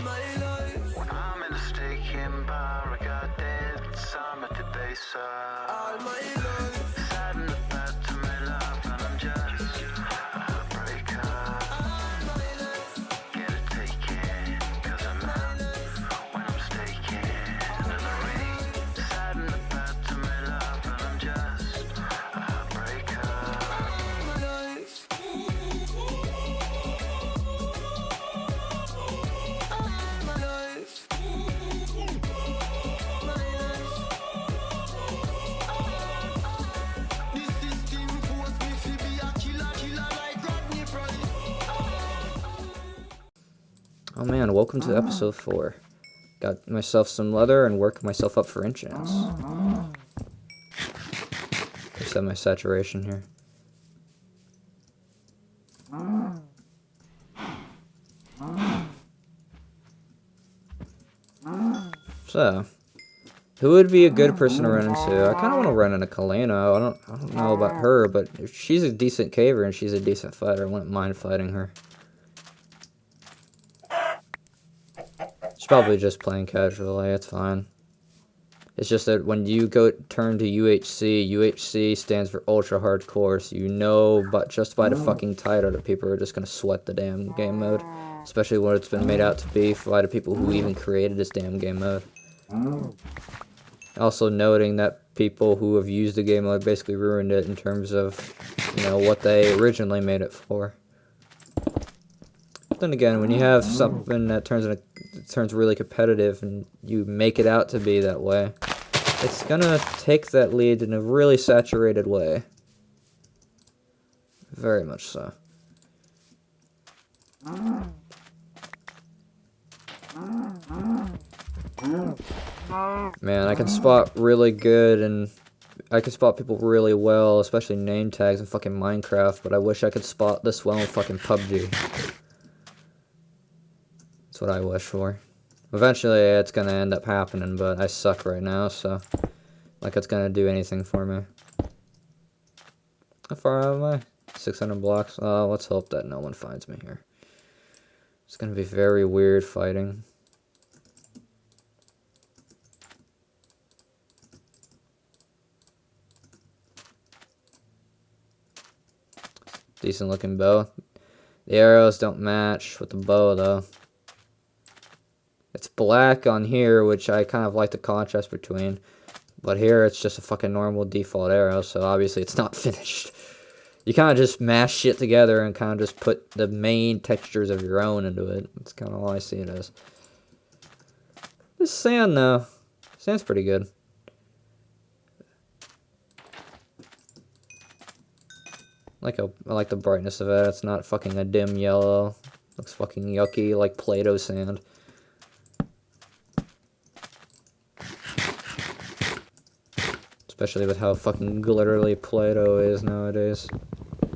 When I'm in a steaking bar, I got dead, I'm at the base all my life. Sad in the bed to me love, and I'm just a heartbreaker. Get it taken, cause I'm out when I'm staking in the rain. Sad in the bed to me love, and I'm just a heartbreaker. Oh man, welcome to episode 4. Got myself some leather and worked myself up for enchants. Set my saturation here. So, who would be a good person to run into? I kind of want to run into Kalena. I don't know about her, but if she's a decent caver and she's a decent fighter, I wouldn't mind fighting her. She's probably just playing casually, it's fine. It's just that when you turn to UHC, UHC stands for ultra hardcore, so you know but just by the fucking title that people are just gonna sweat the damn game mode. Especially when it's been made out to be by the people who even created this damn game mode. Also noting that people who have used the game mode basically ruined it in terms of, you know, what they originally made it for. Then again, when you have something that turns really competitive and you make it out to be that way, it's gonna take that lead in a really saturated way. Very much so. Man, I can spot really good and I can spot people really well, especially name tags in fucking Minecraft, but I wish I could spot this well in fucking PUBG. That's what I wish for. Eventually, it's gonna end up happening, but I suck right now, so like it's gonna do anything for me. How far out am I? 600 blocks. Let's hope that no one finds me here. It's gonna be very weird fighting. Decent looking bow. The arrows don't match with the bow though. It's black on here, which I kind of like the contrast between. But here it's just a fucking normal default arrow, so obviously it's not finished. You kind of just mash shit together and kind of just put the main textures of your own into it. That's kind of all I see it as. This sand though. Sand's pretty good. I like the brightness of it. It's not fucking a dim yellow. Looks fucking yucky like Play-Doh sand. Especially with how fucking glittery Play-Doh is nowadays. I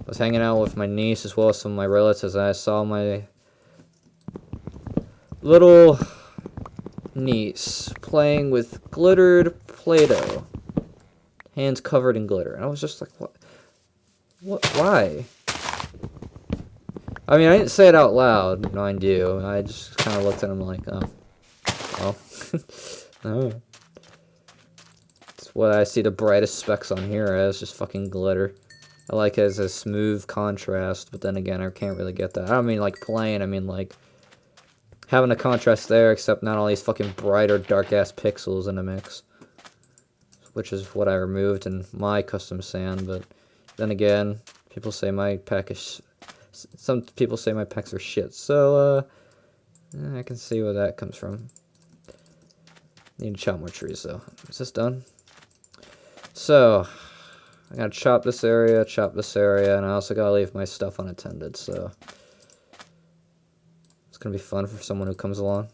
was hanging out with my niece as well as some of my relatives, and I saw my little niece playing with glittered Play-Doh. Hands covered in glitter. And I was just like, what, why? I mean, I didn't say it out loud, mind you. I just kind of looked at him like, oh. No. It's what I see the brightest specks on here as, just fucking glitter. I like it as a smooth contrast, but then again, I can't really get that. I don't mean like plain, I mean like having a contrast there, except not all these fucking bright or dark-ass pixels in the mix. Which is what I removed in my custom sand, but then again, people say my pack is... Some people say my packs are shit, so, I can see where that comes from. Need to chop more trees, though. Is this done? So, I gotta chop this area, and I also gotta leave my stuff unattended, so... It's gonna be fun for someone who comes along.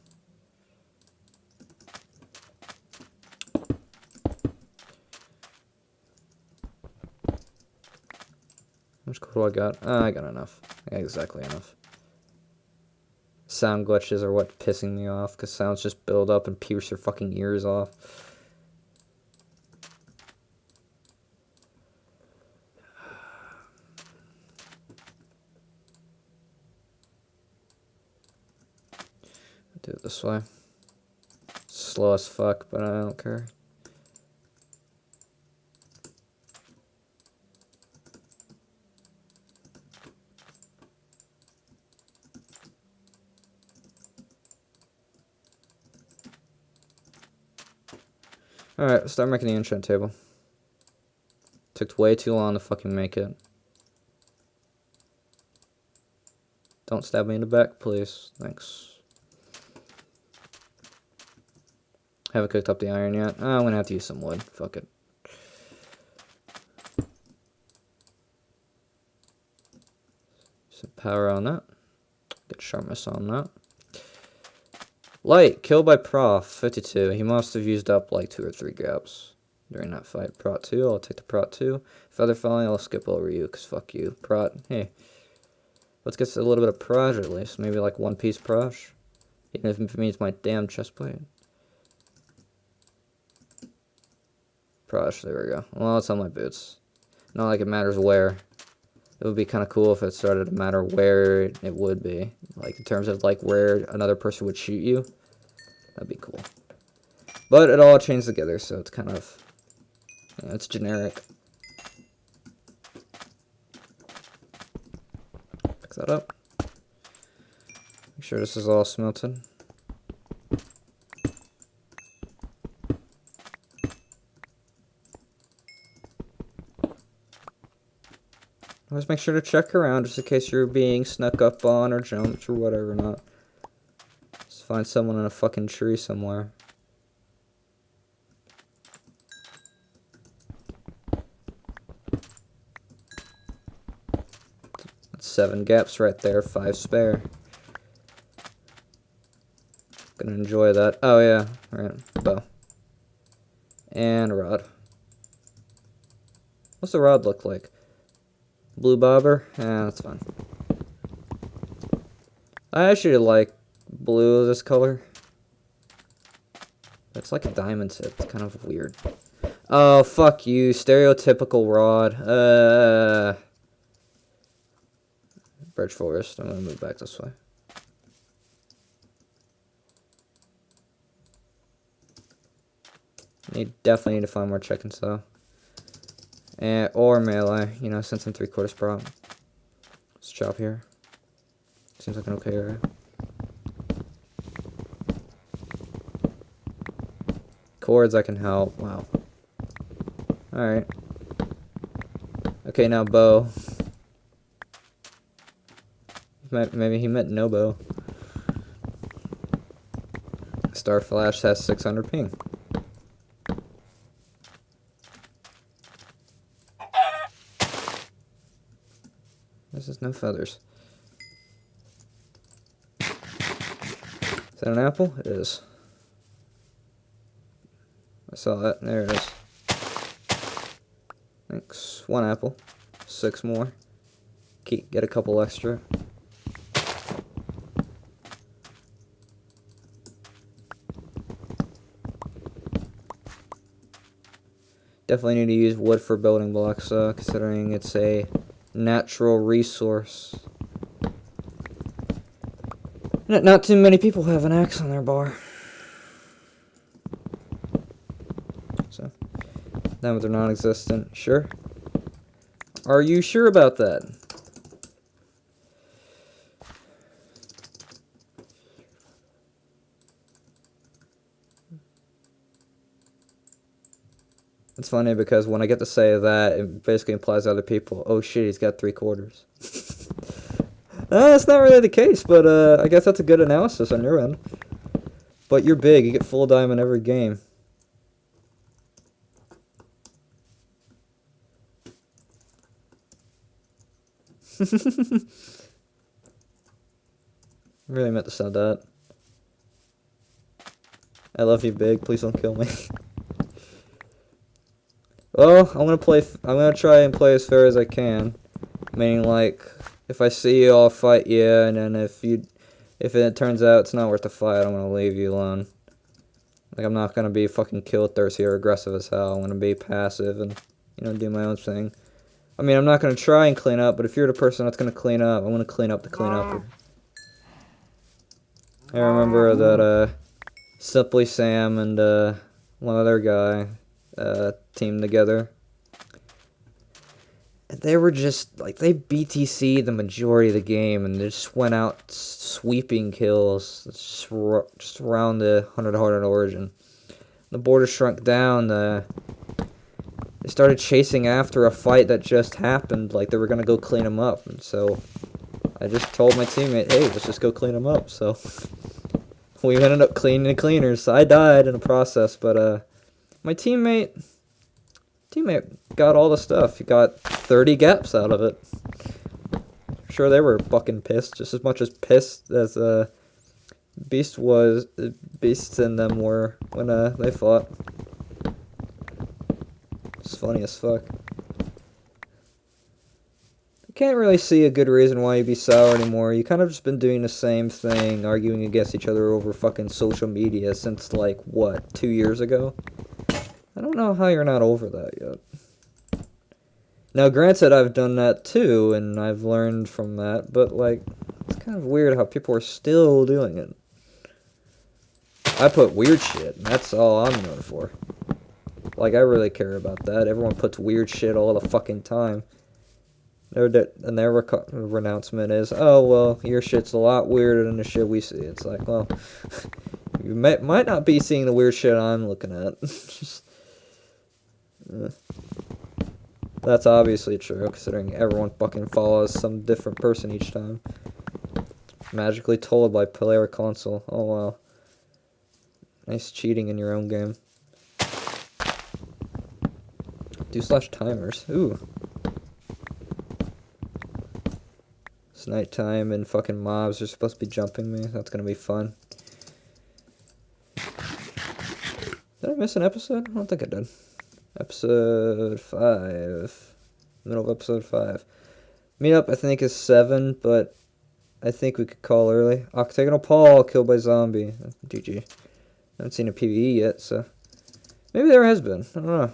How much coal do I got? I got enough. I got exactly enough. Sound glitches are what's pissing me off, because sounds just build up and pierce your fucking ears off. Do it this way. Slow as fuck, but I don't care. Alright, let's start making the enchant table. Took way too long to fucking make it. Don't stab me in the back, please. Thanks. Haven't cooked up the iron yet. Oh, I'm gonna have to use some wood. Fuck it. Some power on that. Get sharpness on that. Light, killed by Prof, 52. He must have used up like 2 or 3 gaps during that fight. Prot 2, I'll take the Prot 2. Feather falling, I'll skip over you, because fuck you. Prot, hey. Let's get a little bit of Proj at least. Maybe like 1 piece Proj. Even if it means my damn chestplate. Proj, there we go. Well, it's on my boots. Not like it matters where. It would be kind of cool if it started to matter where it would be. Like, in terms of, like, where another person would shoot you. That'd be cool. But it all chains together, so it's kind of... You know, it's generic. Pick that up. Make sure this is all smelted. Always make sure to check around just in case you're being snuck up on or jumped or whatever not. Just find someone in a fucking tree somewhere. That's 7 gaps right there, 5 spare. Gonna enjoy that. Oh yeah, right, bow. And a rod. What's the rod look like? Blue bobber? Yeah, that's fine. I actually like blue, this color. It's like a diamond tip. It's kind of weird. Oh, fuck you. Stereotypical rod. Birch forest. I'm gonna move back this way. Definitely need to find more chickens, though. Or melee, you know, since I'm 3/4 prop. Let's chop here. Seems like an okay area. Cords, I can help. Wow. Alright. Okay, now bow. Maybe he meant no bow. Star Flash has 600 ping. This is no feathers. Is that an apple? It is. I saw that. There it is. Thanks. 1 apple. 6 more. Get a couple extra. Definitely need to use wood for building blocks, considering it's a natural resource. Not too many people have an axe on their bar. So, now they're non-existent. Sure? Are you sure about that? It's funny because when I get to say that, it basically implies to other people, oh shit, he's got 3/4. That's not really the case, but I guess that's a good analysis on your end. But you're big, you get full diamond every game. Really meant to say that. I love you, big. Please don't kill me. Well, I'm gonna try and play as fair as I can. Meaning, like, if I see you, I'll fight you, and then if it turns out it's not worth the fight, I'm gonna leave you alone. Like, I'm not gonna be fucking kill thirsty or aggressive as hell. I'm gonna be passive and, you know, do my own thing. I mean, I'm not gonna try and clean up, but if you're the person that's gonna clean up, I'm gonna clean up the clean up. I remember that Simply Sam and one other guy teamed together. And they were just, like, they BTC'd the majority of the game, and they just went out sweeping kills just around the 100 Hard Origin. The border shrunk down, they started chasing after a fight that just happened, like they were going to go clean them up, and so I just told my teammate, hey, let's just go clean them up, so we ended up cleaning the cleaners. I died in the process, but my teammate got all the stuff. He got 30 gaps out of it. I'm sure they were fucking pissed, just as much as pissed as Beasts in them were when they fought. It's funny as fuck. I can't really see a good reason why you'd be sour anymore. You kind of just been doing the same thing, arguing against each other over fucking social media since, like, what, 2 years ago? I don't know how you're not over that yet. Now, granted, I've done that too, and I've learned from that, but, like, it's kind of weird how people are still doing it. I put weird shit, and that's all I'm known for. Like, I really care about that. Everyone puts weird shit all the fucking time. And their renouncement is, oh, well, your shit's a lot weirder than the shit we see. It's like, well, you might not be seeing the weird shit I'm looking at. That's obviously true, considering everyone fucking follows some different person each time. Magically told by player console. Oh, wow. Nice cheating in your own game. /timers. Ooh. It's nighttime and fucking mobs are supposed to be jumping me. That's gonna be fun. Did I miss an episode? I don't think I did. Episode 5. Middle of episode 5. Meetup, I think, is 7, but I think we could call early. Octagonal Paul killed by zombie. GG. I haven't seen a PvE yet, so maybe there has been. I don't know.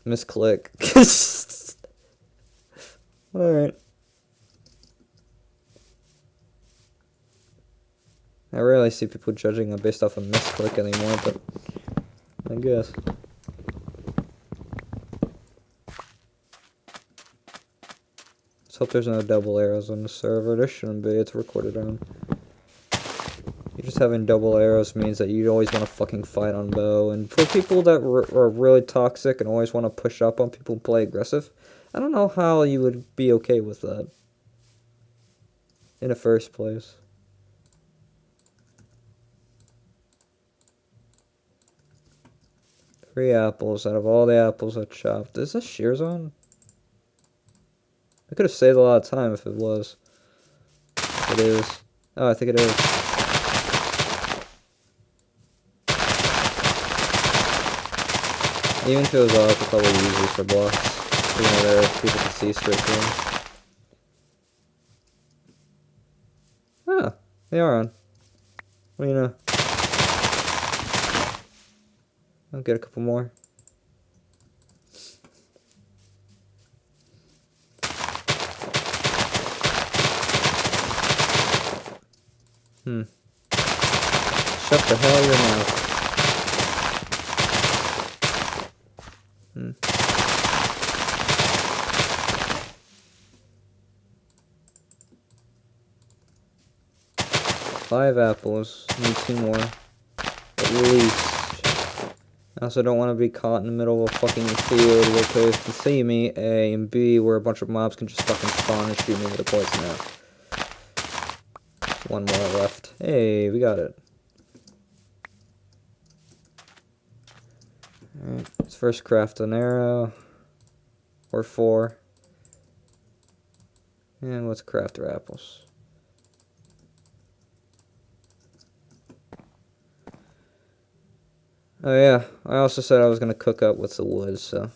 Misclick. Alright. I rarely see people judging based off a misclick anymore, but I guess. Let's hope there's no double arrows on the server. There shouldn't be. It's recorded on. You just having double arrows means that you always want to fucking fight on bow. And for people that are really toxic and always want to push up on people and play aggressive, I don't know how you would be okay with that in the first place. Three apples out of all the apples I chopped. Is this shear zone? I could have saved a lot of time if it was. It is. Oh, I think it is. Even if it was off, it's probably easy for blocks. You know, there people can see straight through. Ah, they are on. What do you know? I'll get a couple more. Shut the hell your mouth. 5 apples. Need 2 more. At least. I also don't want to be caught in the middle of a fucking field where players can see me, A, and B, where a bunch of mobs can just fucking spawn and shoot me with a poison arrow. 1 more left. Hey, we got it. Alright, let's first craft an arrow. Or 4. And let's craft our apples. Oh yeah, I also said I was going to cook up with the wood, so.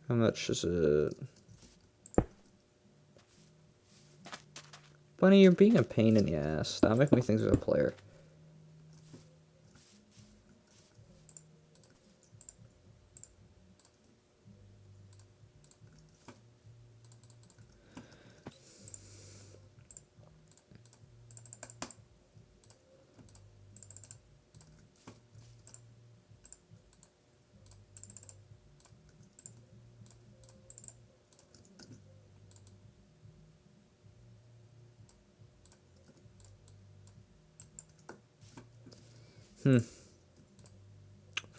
How much is it? Bunny, you're being a pain in the ass. Stop making me think there's a player.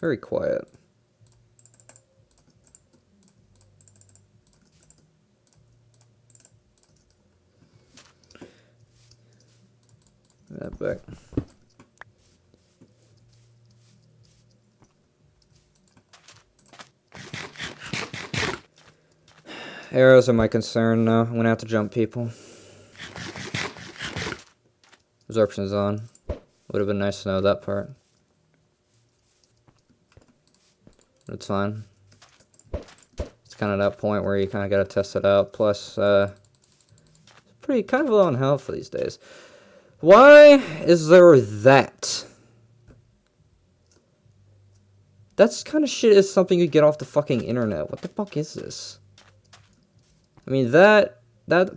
Very quiet. That back. Arrows are my concern now. I'm gonna have to jump people. Absorption's on. Would have been nice to know that part. But it's fine. It's kind of that point where you kind of gotta test it out. Plus, it's pretty kind of low on health for these days. Why is there that? That's kind of shit is something you get off the fucking internet. What the fuck is this? I mean, that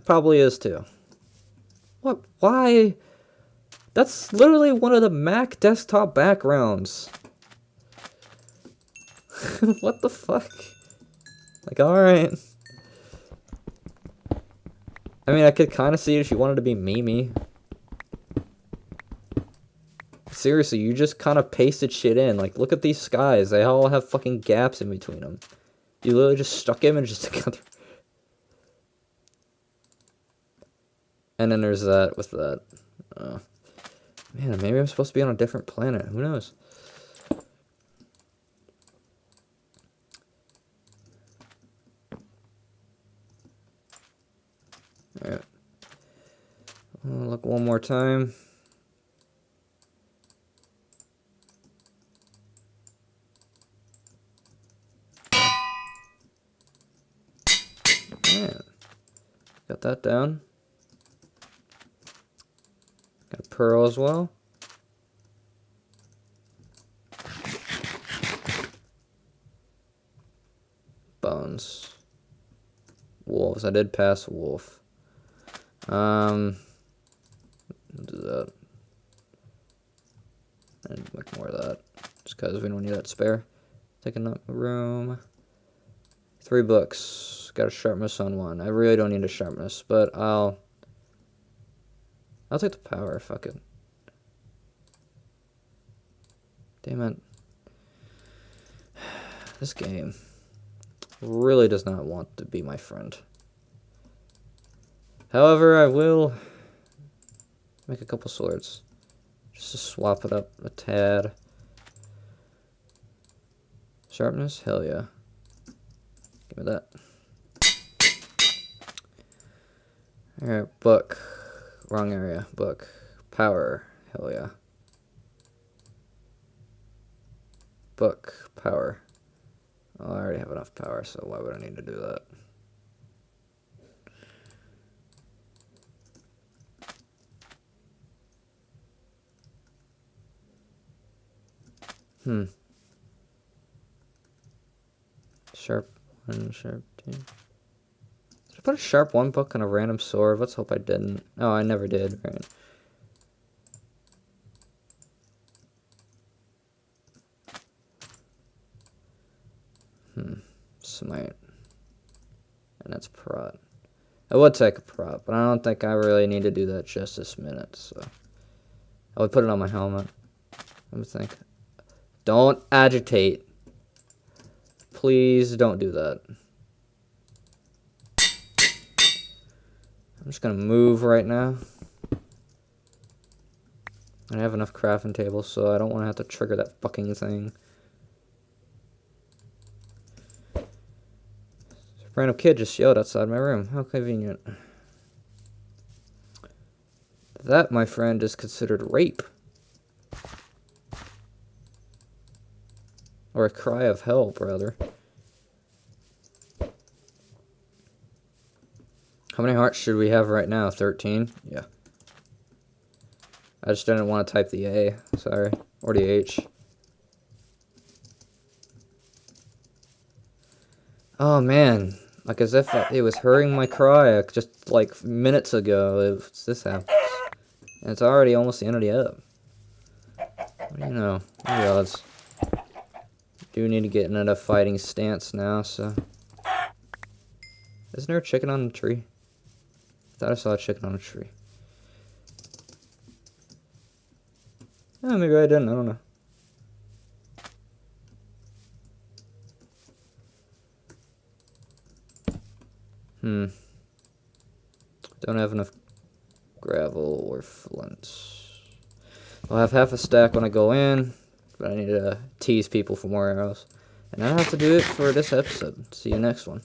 probably is too. What? Why? That's literally one of the Mac desktop backgrounds. What the fuck? Like, alright. I mean, I could kind of see it if you wanted to be memey. Seriously, you just kind of pasted shit in. Like, look at these skies. They all have fucking gaps in between them. You literally just stuck images together. And then there's that with that. Man, maybe I'm supposed to be on a different planet. Who knows? Alright. Look one more time. Man. Got that down. Got a pearl as well. Bones. Wolves. I did pass wolf. Do that. And make more of that. Just because we don't need that spare. Taking up room. 3 books. Got a sharpness on 1. I really don't need a sharpness, but I'll take the power. Fuck it. Damn it. This game really does not want to be my friend. However, I will make a couple swords. Just to swap it up a tad. Sharpness? Hell yeah. Give me that. Alright, book. Wrong area. Book. Power. Hell yeah. Book. Power. Oh, I already have enough power, so why would I need to do that? Sharp 1, sharp 2. Did I put a sharp 1 book on a random sword? Let's hope I didn't. Oh, I never did. Right. Smite. And that's prot. I would take a prot, but I don't think I really need to do that just this minute, so. I would put it on my helmet. Let me think. Don't agitate. Please don't do that. I'm just gonna move right now. I have enough crafting tables, so I don't want to have to trigger that fucking thing. Random kid just yelled outside my room. How convenient. That, my friend, is considered rape. Or a cry of help, rather. How many hearts should we have right now? 13? Yeah. I just didn't want to type the A. Sorry. Or the H. Oh, man. Like, as if it was hurrying my cry just, like, minutes ago. This happens. And it's already almost the end of the ep. What do you know? What are the odds? Do need to get in a fighting stance now, so. Isn't there a chicken on the tree? I thought I saw a chicken on a tree. Oh, maybe I didn't. I don't know. Don't have enough gravel or flint. I'll have half a stack when I go in, but I need to tease people for more arrows. And that'll have to do it for this episode. See you next one.